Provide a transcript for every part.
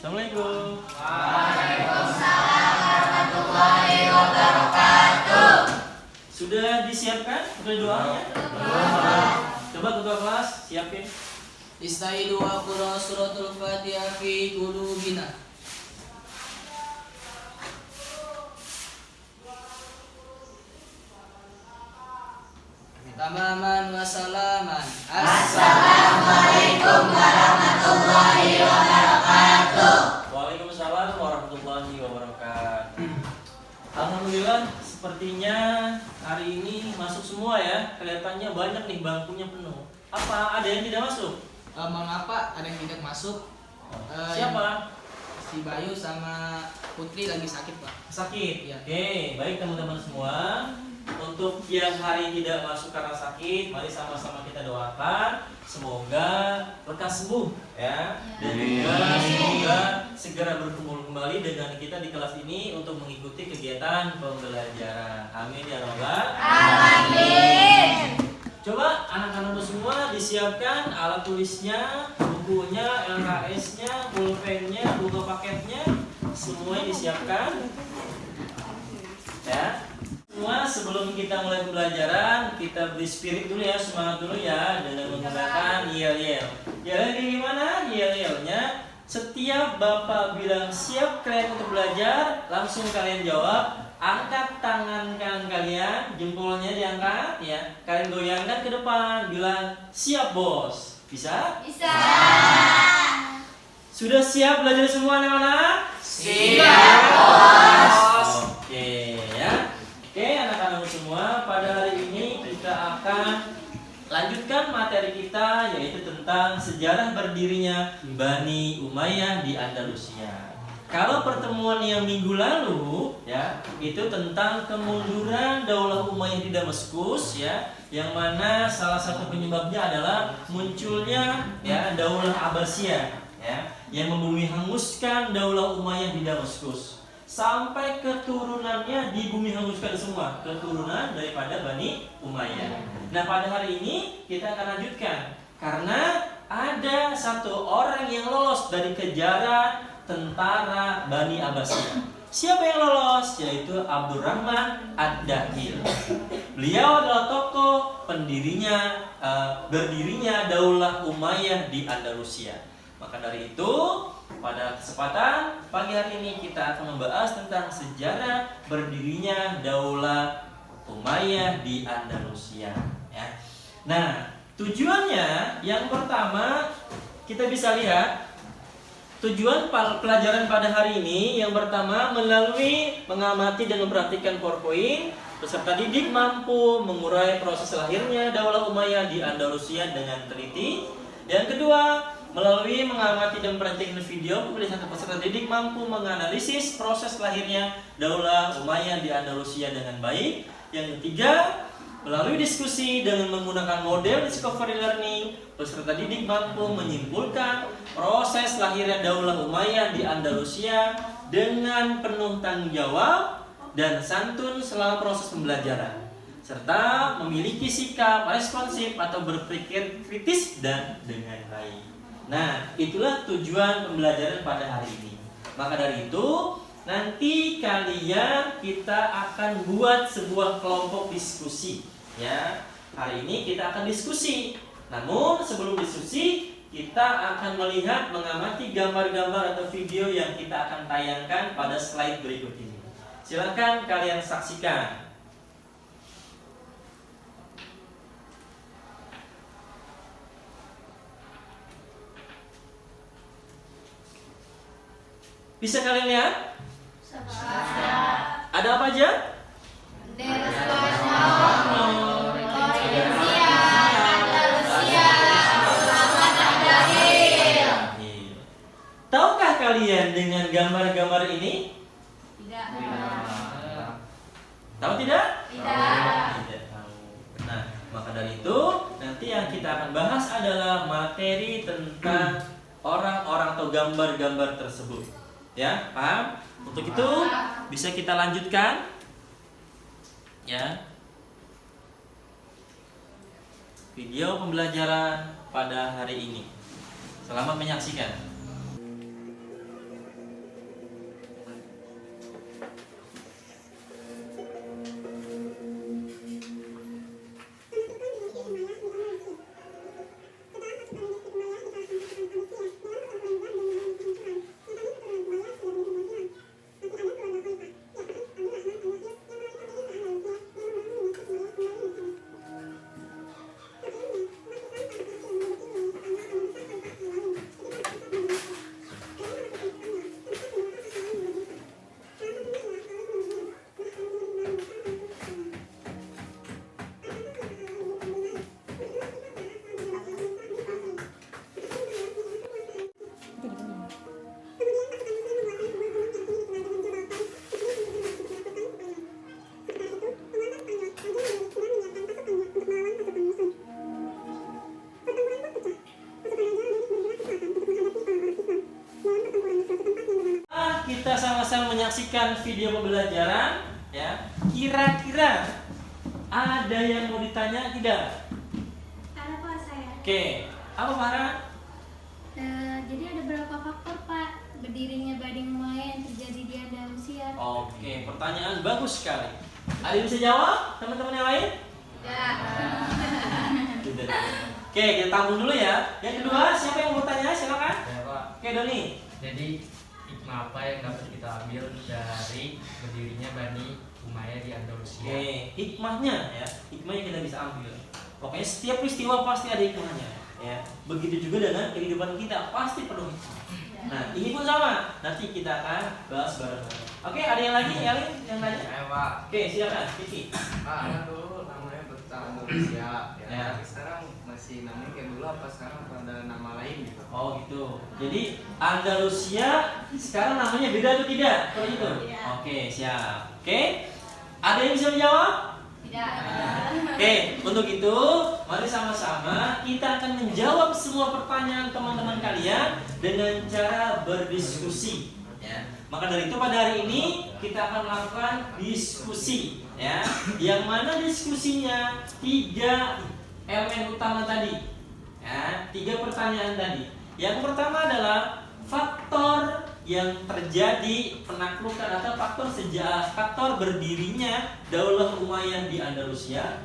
Assalamualaikum. Waalaikumsalam warahmatullahi wabarakatuh. Sudah disiapkan? Sudah doanya? Coba ketua kelas siapin. Istaidu wa qura suratul Fatihah fi qulubina. Tamaman wa salaman. Assalamualaikum warahmatullahi wabarakatuh. Waalaikumsalam warahmatullahi wabarakatuh. Alhamdulillah, sepertinya hari ini masuk semua ya. Kelihatannya banyak nih, bangkunya penuh. Apa ada yang tidak masuk? Mohon maaf Pak, ada yang tidak masuk. Siapa? Si Bayu sama Putri lagi sakit Pak. Sakit. Iya. Oke, baik teman-teman semua. Untuk yang hari tidak masuk karena sakit, mari sama-sama kita doakan semoga lekas sembuh ya. Dan juga semoga segera berkumpul kembali dengan kita di kelas ini untuk mengikuti kegiatan pembelajaran. Amin ya rabbal Amin. Coba anak-anakku semua disiapkan alat tulisnya, bukunya, LKS-nya, pulpennya, buku paketnya, semuanya disiapkan. Ya. Semua sebelum kita mulai pembelajaran, kita beri spirit dulu ya, semangat dulu ya dengan menggunakan yel-yel. Yel-yel gimana? Yel-yelnya setiap Bapak bilang siap kalian untuk belajar, langsung kalian jawab. Angkat tangan kanan kalian, jempolnya diangkat ya. Kalian goyangkan ke depan, bilang siap bos. Bisa? Bisa. Sudah siap belajar semua anak-anak? Siap, bos. Oke ya. Oke anak-anak semua, pada hari ini kita akan lanjutkan materi kita, yaitu tentang sejarah berdirinya Bani Umayyah di Andalusia. Kalau pertemuan yang minggu lalu ya, itu tentang kemunduran Daulah Umayyah di Damaskus ya, yang mana salah satu penyebabnya adalah munculnya ya Daulah Abbasiyah ya, yang membumi hanguskan Daulah Umayyah di Damaskus. Sampai keturunannya di bumi hanguskan semua, keturunan daripada Bani Umayyah. Nah pada hari ini kita akan lanjutkan, karena ada satu orang yang lolos dari kejaran tentara Bani Abbasiyah. Siapa yang lolos? Yaitu Abdurrahman Ad-Dakhil. Beliau adalah tokoh pendirinya, berdirinya Daulah Umayyah di Andalusia. Maka dari itu, pada kesempatan pagi hari ini kita akan membahas tentang sejarah berdirinya Daulah Umayyah di Andalusia ya. Nah, tujuannya yang pertama kita bisa lihat tujuan pelajaran pada hari ini. Yang pertama, melalui mengamati dan memperhatikan PowerPoint, peserta didik mampu mengurai proses lahirnya Daulah Umayyah di Andalusia dengan teliti. Yang kedua, melalui mengamati dan memperhatikan video, peserta didik mampu menganalisis proses lahirnya Daulah Umayyah di Andalusia dengan baik. Yang ketiga, melalui diskusi dengan menggunakan model discovery learning, peserta didik mampu menyimpulkan proses lahirnya Daulah Umayyah di Andalusia dengan penuh tanggung jawab dan santun selama proses pembelajaran, serta memiliki sikap responsif atau berpikir kritis dan dengan baik. Nah, itulah tujuan pembelajaran pada hari ini. Maka dari itu, nanti kalian kita akan buat sebuah kelompok diskusi. Ya, hari ini kita akan diskusi. Namun sebelum diskusi, kita akan melihat, mengamati gambar-gambar atau video yang kita akan tayangkan pada slide berikut ini. Silakan kalian saksikan. Bisa kalian lihat? Ada apa aja? Bendera Spanyol, Indonesia, Andalusia, Abdurrahman Ad-Dakhil. Tahukah kalian dengan gambar-gambar ini? Tidak. Tahu tidak? Tidak. Tidak tahu. Nah, maka dari itu nanti yang kita akan bahas adalah materi tentang orang-orang atau gambar-gambar tersebut. Ya, paham? Untuk itu bisa kita lanjutkan. Ya. Video pembelajaran pada hari ini. Selamat menyaksikan. Kita sama-sama menyaksikan video pembelajaran, ya. Kira-kira ada yang mau ditanya tidak? Ada Pak saya. Oke, apa Farah? Jadi ada berapa faktor Pak berdirinya Bading Umayyah yang terjadi di Andalusia? Oke, pertanyaan bagus sekali. Ada yang bisa jawab? Teman-teman yang lain? Ya. Tidak. Oke, kita tampung dulu ya. Yang kedua, siapa yang mau tanya? Silakan. Ya Pak, Oke, Doni. jadi hikmah apa yang dapat kita ambil dari berdirinya Bani Umayyah di Andalusia? Oke, hikmahnya ya, hikmah yang kita bisa ambil. Pokoknya setiap peristiwa pasti ada hikmahnya, ya. Begitu juga dengan kehidupan kita pasti penuh hikmah. Nah, ini pun sama. Nanti kita akan bahas bareng-bareng. Oke, ada yang lagi? Yang nanya? Ya Pak, Oke, silakan, Kiki. Pak, kan dulu namanya Beta Indonesia, ya. Ya. Sekarang masih namanya kayak dulu apa sekarang ada nama lain gitu? Oh gitu. Jadi Andalusia sekarang namanya beda atau tidak? Seperti itu. Iya. Oke, siap. Oke. Ada yang bisa menjawab? Tidak. Oke, untuk itu mari sama-sama kita akan menjawab semua pertanyaan teman-teman kalian dengan cara berdiskusi, ya. Maka dari itu pada hari ini kita akan melakukan diskusi, ya. Yang mana diskusinya 3 elemen utama tadi, ya, 3 pertanyaan tadi. Yang pertama adalah faktor yang terjadi penaklukan atau faktor berdirinya Daulah Umayyah di Andalusia,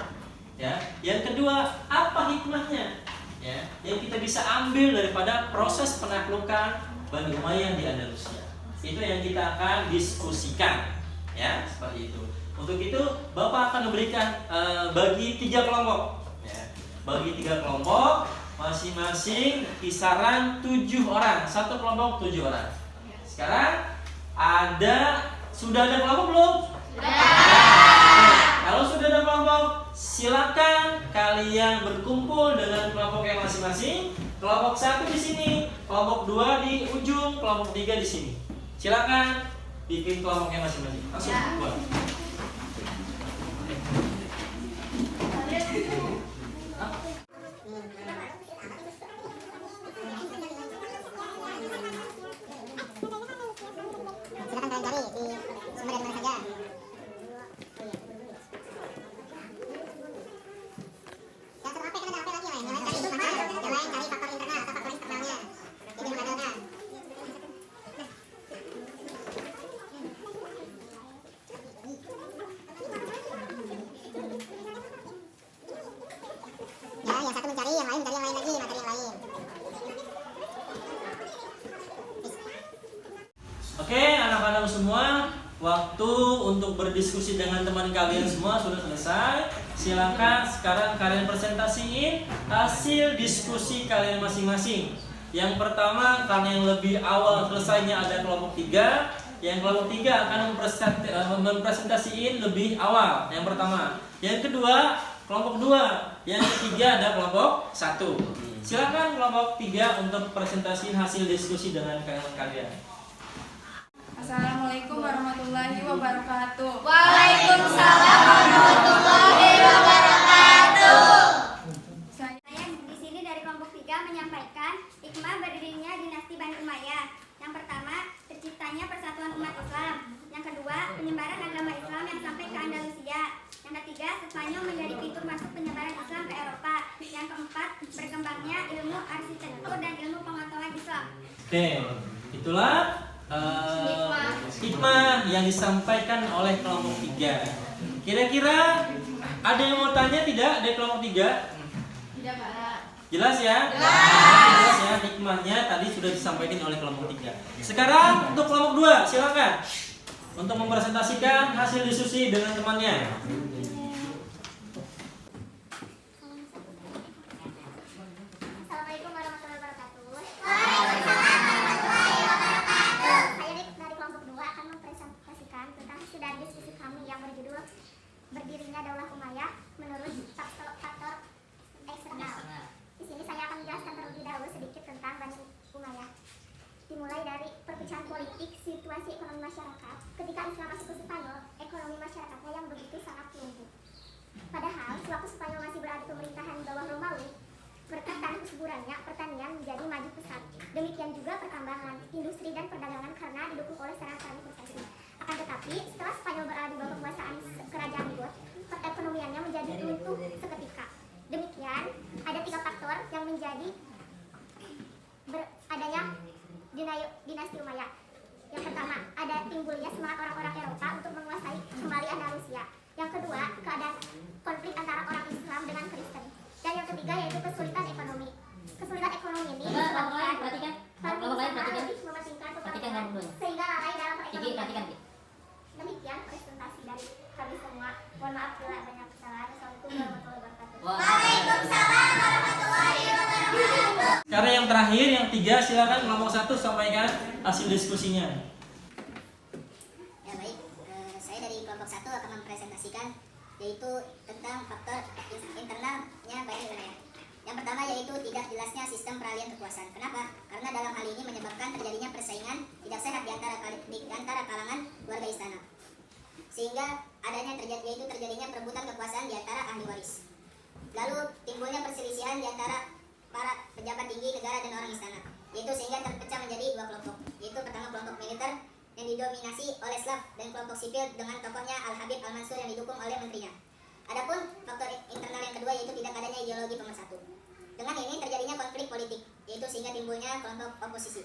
ya. Yang kedua, apa hikmahnya, ya, yang kita bisa ambil daripada proses penaklukan Bani Umayyah di Andalusia. Itu yang kita akan diskusikan, ya, seperti itu. Untuk itu Bapak akan memberikan bagi 3 kelompok, ya. Bagi 3 kelompok, masing-masing kisaran 7 orang, satu kelompok 7 orang. Sekarang sudah ada kelompok belum? Sudah. Kalau sudah ada kelompok, silakan kalian berkumpul dengan kelompok yang masing-masing. Kelompok 1 di sini, kelompok 2 di ujung, kelompok 3 di sini. Silakan bikin kelompoknya masing-masing. Langsung buat. Silakan kalian cari di sumber dari mana saja. Yang satu apa kan ada apa lagi yang lain cari hikmahnya, yang lain cari faktor internal atau faktor eksternalnya. Itu yang ada. Ya, yang satu mencari, yang lain mencari yang lain lagi, materi yang lain. Oke, anak-anak semua, waktu untuk berdiskusi dengan teman kalian semua sudah selesai. Silakan sekarang kalian presentasiin hasil diskusi kalian masing-masing. Yang pertama, karena yang lebih awal selesainya ada kelompok 3. Yang kelompok 3 akan mempresentasiin lebih awal. Yang pertama. Yang kedua, kelompok 2. Yang ketiga ada kelompok 1. Silakan kelompok 3 untuk presentasiin hasil diskusi dengan kalian. Assalamualaikum warahmatullahi wabarakatuh. Waalaikumsalam warahmatullahi wabarakatuh. Saya Saya di sini dari kelompok 3 menyampaikan hikmah berdirinya dinasti Bani Umayyah. Yang pertama, terciptanya persatuan umat Islam. Yang kedua, penyebaran agama Islam yang sampai ke Andalusia. Yang ketiga, Spanyol menjadi pintu masuk penyebaran Islam ke Eropa. Yang keempat, berkembangnya ilmu arsitektur dan ilmu pengetahuan Islam. Oke, itulah hikmah yang disampaikan oleh kelompok 3. Kira-kira ada yang mau tanya tidak dari kelompok 3? Tidak Pak. Jelas ya? Jelas ya, hikmahnya tadi sudah disampaikan oleh kelompok 3. Sekarang untuk kelompok 2, silakan untuk mempresentasikan hasil diskusi dengan temannya. Assalamualaikum warahmatullahi wabarakatuh. Saya dari kelompok 2 akan mempresentasikan tentang hasil dari diskusi kami yang berjudul berdirinya Daulah Umayyah menurut faktor eksternal. Di sini saya akan menjelaskan terlebih dahulu sedikit tentang Bani Umayyah. Dimulai dari perpecahan politik, situasi ekonomi masyarakat. Ketika Islam masuk ke Spanyol, ekonomi masyarakatnya yang begitu sangat lumpuh. Padahal, sewaktu Spanyol masih berada di pemerintahan di bawah Romawi, Berkat tanah kesuburannya, pertanian menjadi maju pesat. Demikian juga pertambangan, industri dan perdagangan karena didukung oleh sarana investasi. Akan tetapi, setelah Spanyol berada di bawah kekuasaan kerajaan Got, perekonomiannya menjadi runtuh seketika. Demikian, ada 3 faktor yang menjadi adanya dinasti Umayyah. Yang pertama, ada timbulnya semangat orang-orang Eropa untuk menguasai kembali Andalusia. Yang kedua, keadaan konflik antara orang Islam dengan Kristen. Dan yang ketiga yaitu kesulitan ekonomi. Kesulitan ekonomi ini disebabkan lebih mementingkan pembangunan sehingga lalai dalam perekonomian. Demikian presentasi dari kami semua. Mohon maaf bila banyak kesalahan. Assalamualaikum warahmatullahi wabarakatuh. Waalaikumsalam warahmatullahi wabarakatuh. Sekarang yang terakhir, yang 3, silakan kelompok 1 sampaikan hasil diskusinya. Ya baik, saya dari kelompok 1 akan mempresentasikan yaitu tentang faktor internalnya bagi wilayah. Yang pertama yaitu tidak jelasnya sistem peralihan kekuasaan. Kenapa? Karena dalam hal ini menyebabkan terjadinya persaingan tidak sehat di antara kalangan keluarga istana. Sehingga adanya yaitu terjadinya perebutan kekuasaan di antara ahli waris. Lalu timbulnya perselisihan di antara para pejabat tinggi negara dan orang istana, yaitu sehingga terpecah menjadi 2 kelompok, yaitu pertama kelompok militer yang didominasi oleh Slav dan kelompok sipil dengan tokohnya Al-Habib Al-Mansur yang didukung oleh menterinya. Adapun faktor internal yang kedua yaitu tidak adanya ideologi pemersatu. Dengan ini terjadinya konflik politik, yaitu sehingga timbulnya kelompok oposisi,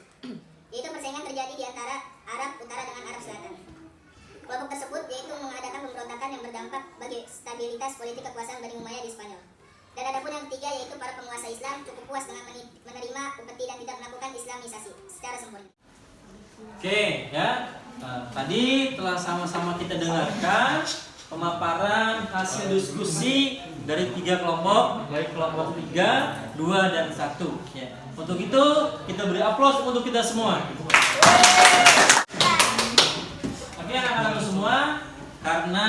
yaitu persaingan terjadi di antara Arab Utara dengan Arab Selatan. Kelompok tersebut yaitu mengadakan pemberontakan yang berdampak bagi stabilitas politik kekuasaan Bani Umayyah di Spanyol. Dan adapun yang ketiga yaitu para penguasa Islam cukup puas dengan menerima upeti dan tidak melakukan Islamisasi secara sempurna. Oke, ya. Tadi telah sama-sama kita dengarkan pemaparan hasil diskusi dari 3 kelompok, baik kelompok 3, 2, dan 1. Ya. Untuk itu kita beri aplaus untuk kita semua. Oke, anak-anak semua, karena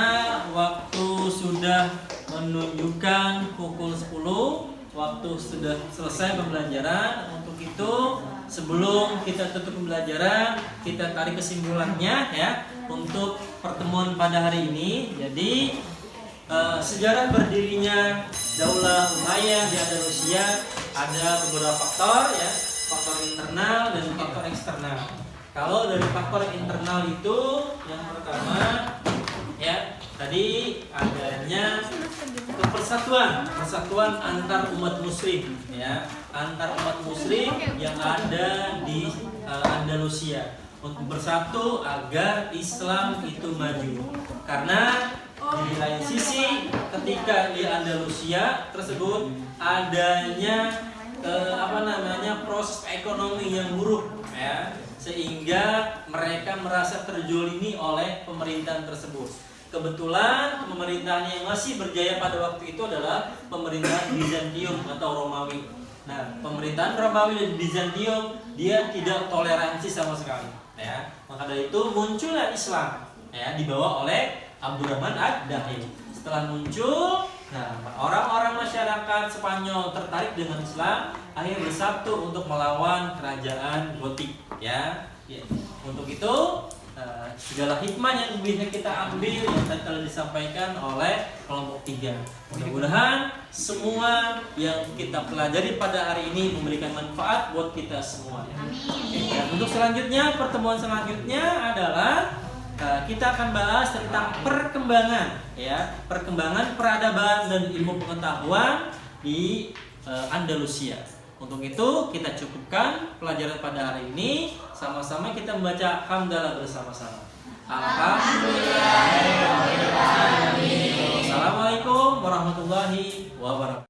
waktu sudah menunjukkan pukul 10, waktu sudah selesai pembelajaran. Untuk itu, sebelum kita tutup pembelajaran, kita tarik kesimpulannya ya untuk pertemuan pada hari ini. Jadi sejarah berdirinya Daulah Umayyah di Andalusia ada beberapa faktor ya, faktor internal dan faktor eksternal. Kalau dari faktor internal itu yang pertama ya tadi adanya persatuan antar umat muslim ya, antar umat muslim yang ada di Andalusia untuk bersatu agar Islam itu maju. Karena di lain sisi ketika di Andalusia tersebut adanya proses ekonomi yang buruk ya, sehingga mereka merasa terzolimi oleh pemerintahan tersebut. Kebetulan pemerintahan yang masih berjaya pada waktu itu adalah pemerintahan Bizantium atau Romawi. Nah, pemerintahan Romawi dan Bizantium dia tidak toleransi sama sekali ya. Maka dari itu muncullah Islam ya, dibawa oleh Abdurrahman ad-Dakhil. Setelah muncul, nah orang-orang masyarakat Spanyol tertarik dengan Islam, akhirnya bersatu untuk melawan kerajaan Gotik ya. Untuk itu segala hikmah yang bisa kita ambil yang tadi telah disampaikan oleh kelompok 3. Mudah-mudahan semua yang kita pelajari pada hari ini memberikan manfaat buat kita semua. Amin. Dan untuk selanjutnya, pertemuan selanjutnya adalah kita akan bahas tentang perkembangan peradaban dan ilmu pengetahuan di Andalusia. Untuk itu kita cukupkan pelajaran pada hari ini. Sama-sama kita membaca hamdalah bersama-sama. Alhamdulillah. Assalamualaikum warahmatullahi wabarakatuh.